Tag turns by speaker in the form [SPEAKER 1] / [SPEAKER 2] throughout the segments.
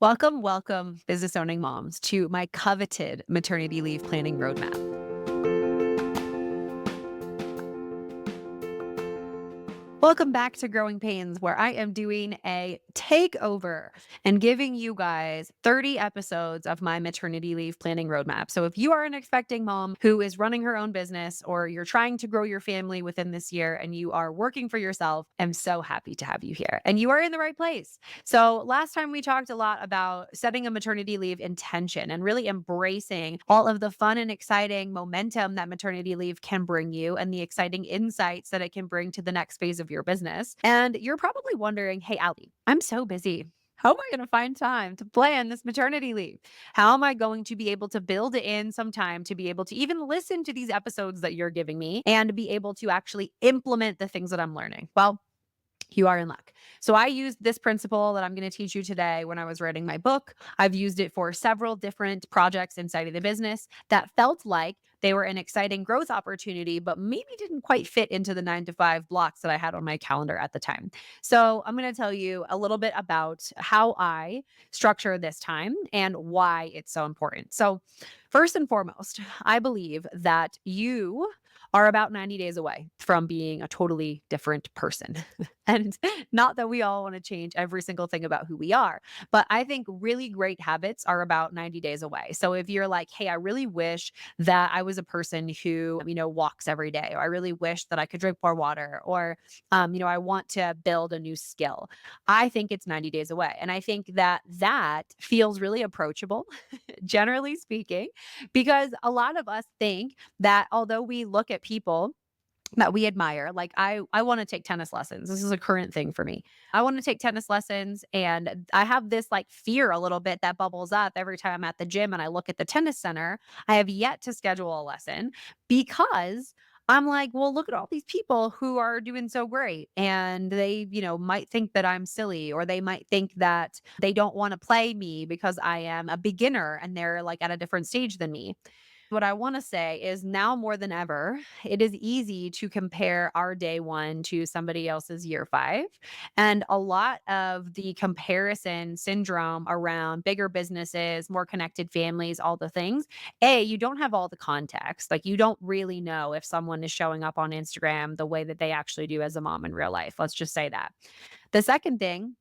[SPEAKER 1] Welcome, welcome, business owning moms, to my coveted maternity leave planning roadmap. Welcome back to Growing Pains, where I am doing a takeover and giving you guys 30 episodes of my maternity leave planning roadmap. So, if you are an expecting mom who is running her own business or you're trying to grow your family within this year and you are working for yourself, I'm so happy to have you here. And you are in the right place. So, last time we talked a lot about setting a maternity leave intention and really embracing all of the fun and exciting momentum that maternity leave can bring you and the exciting insights that it can bring to the next phase of your business. And you're probably wondering, hey, Ali, I'm so busy. How am I going to find time to plan this maternity leave? How am I going to be able to build in some time to be able to even listen to these episodes that you're giving me and be able to actually implement the things that I'm learning? Well, you are in luck. So I used this principle that I'm going to teach you today when I was writing my book. I've used it for several different projects inside of the business that felt like they were an exciting growth opportunity, but maybe didn't quite fit into the 9 to 5 blocks that I had on my calendar at the time. So I'm going to tell you a little bit about how I structure this time and why it's so important. So, first and foremost, I believe that you are about 90 days away from being a totally different person. And not that we all want to change every single thing about who we are, but I think really great habits are about 90 days away. So if you're like, hey, I really wish that I was a person who, walks every day, or I really wish that I could drink more water, or, I want to build a new skill, I think it's 90 days away. And I think that that feels really approachable, generally speaking, because a lot of us think that although we look at people that we admire. Like I want to take tennis lessons. This is a current thing for me. I want to take tennis lessons and I have this like fear a little bit that bubbles up every time I'm at the gym and I look at the tennis center. I have yet to schedule a lesson because I'm like, well, look at all these people who are doing so great. And they, might think that I'm silly, or they might think that they don't want to play me because I am a beginner and they're like at a different stage than me. What I want to say is now more than ever, it is easy to compare our day one to somebody else's year five. And a lot of the comparison syndrome around bigger businesses, more connected families, all the things, you don't have all the context. Like you don't really know if someone is showing up on Instagram the way that they actually do as a mom in real life. Let's just say that. The second thing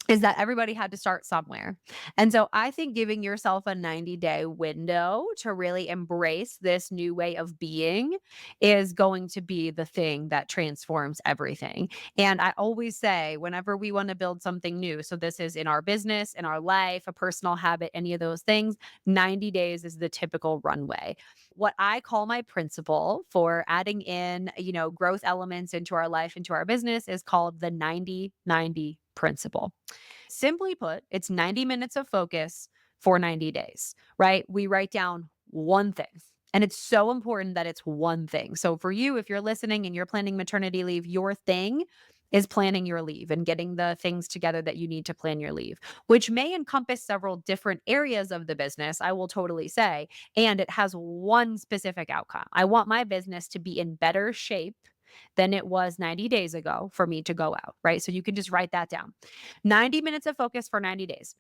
[SPEAKER 1] is that everybody had to start somewhere. And so I think giving yourself a 90-day window to really embrace this new way of being is going to be the thing that transforms everything. And I always say, whenever we want to build something new, so this is in our business, in our life, a personal habit, any of those things, 90 days is the typical runway. What I call my principle for adding in, growth elements into our life, into our business is called the 90-90 principle. Simply put, it's 90 minutes of focus for 90 days, right? We write down one thing. And it's so important that it's one thing. So for you, if you're listening and you're planning maternity leave, your thing is planning your leave and getting the things together that you need to plan your leave, which may encompass several different areas of the business, I will totally say. And it has one specific outcome. I want my business to be in better shape than it was 90 days ago for me to go out, right? So you can just write that down. 90 minutes of focus for 90 days.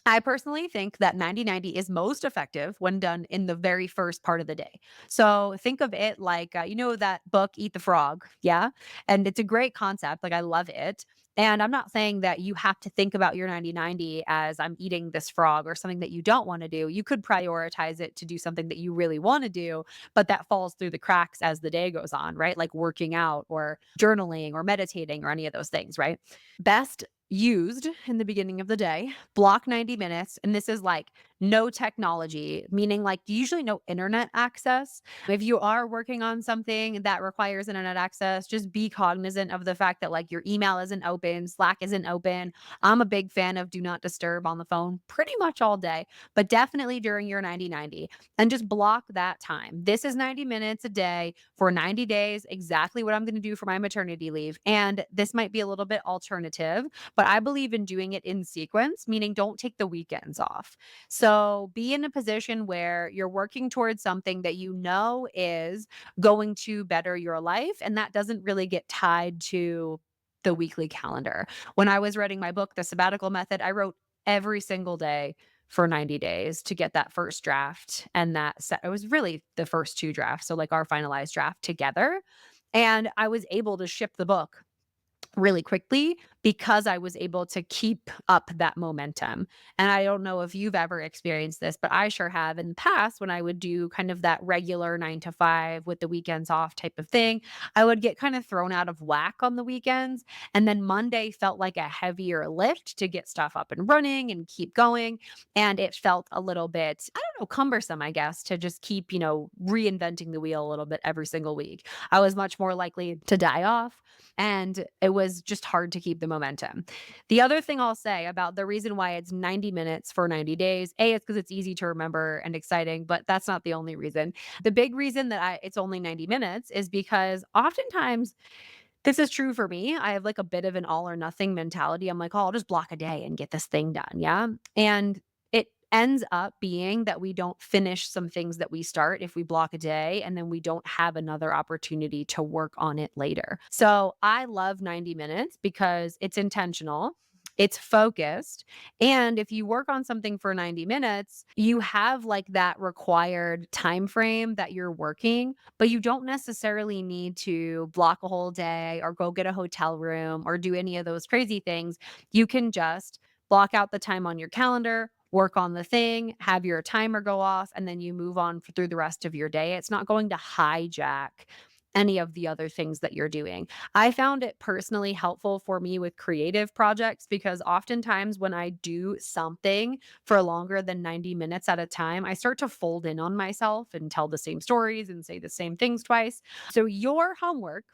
[SPEAKER 1] I personally think that 90-90 is most effective when done in the very first part of the day. So think of it like, that book, Eat the Frog. Yeah. And it's a great concept. Like, I love it. And I'm not saying that you have to think about your 90-90 as I'm eating this frog or something that you don't want to do. You could prioritize it to do something that you really want to do, but that falls through the cracks as the day goes on, right? Like working out or journaling or meditating or any of those things, right? Best used in the beginning of the day, block 90 minutes. And this is like no technology, meaning like usually no internet access. If you are working on something that requires internet access, just be cognizant of the fact that like your email isn't open, Slack isn't open. I'm a big fan of do not disturb on the phone pretty much all day, but definitely during your 90-90, and just block that time. This is 90 minutes a day for 90 days, exactly what I'm going to do for my maternity leave. And this might be a little bit alternative, but I believe in doing it in sequence, meaning don't take the weekends off. So be in a position where you're working towards something that you know is going to better your life. And that doesn't really get tied to the weekly calendar. When I was writing my book, The Sabbatical Method, I wrote every single day for 90 days to get that first draft and that set. It was really the first 2 drafts, so, like, our finalized draft together, and I was able to ship the book really quickly because I was able to keep up that momentum. And I don't know if you've ever experienced this, but I sure have in the past when I would do kind of that regular 9 to 5 with the weekends off type of thing. I would get kind of thrown out of whack on the weekends. And then Monday felt like a heavier lift to get stuff up and running and keep going. And it felt a little bit, I don't know, cumbersome, I guess, to just keep, reinventing the wheel a little bit every single week. I was much more likely to die off and it was just hard to keep the momentum. The other thing I'll say about the reason why it's 90 minutes for 90 days, A, it's because it's easy to remember and exciting, but that's not the only reason. The big reason that it's only 90 minutes is because oftentimes this is true for me. I have like a bit of an all or nothing mentality. I'm like, oh, I'll just block a day and get this thing done. Yeah. And it ends up being that we don't finish some things that we start if we block a day and then we don't have another opportunity to work on it later. So I love 90 minutes because it's intentional. It's focused. And if you work on something for 90 minutes, you have like that required time frame that you're working, but you don't necessarily need to block a whole day or go get a hotel room or do any of those crazy things. You can just block out the time on your calendar, work on the thing, have your timer go off, and then you move on through the rest of your day. It's not going to hijack any of the other things that you're doing. I found it personally helpful for me with creative projects because oftentimes when I do something for longer than 90 minutes at a time, I start to fold in on myself and tell the same stories and say the same things twice. So, your homework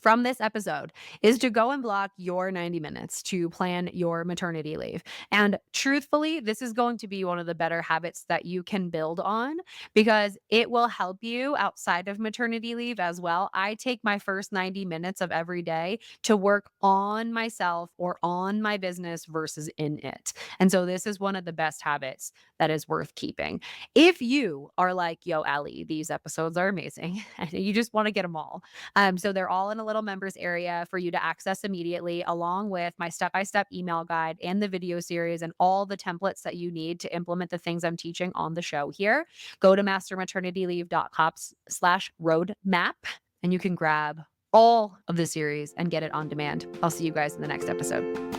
[SPEAKER 1] from this episode is to go and block your 90 minutes to plan your maternity leave. And truthfully, this is going to be one of the better habits that you can build on because it will help you outside of maternity leave as well. I take my first 90 minutes of every day to work on myself or on my business versus in it. And so this is one of the best habits that is worth keeping. If you are like, yo, Allie, these episodes are amazing and you just want to get them all, so they're all in a little members area for you to access immediately, along with my step-by-step email guide and the video series and all the templates that you need to implement the things I'm teaching on the show here. Go to mastermaternityleave.com/roadmap and you can grab all of the series and get it on demand. I'll see you guys in the next episode.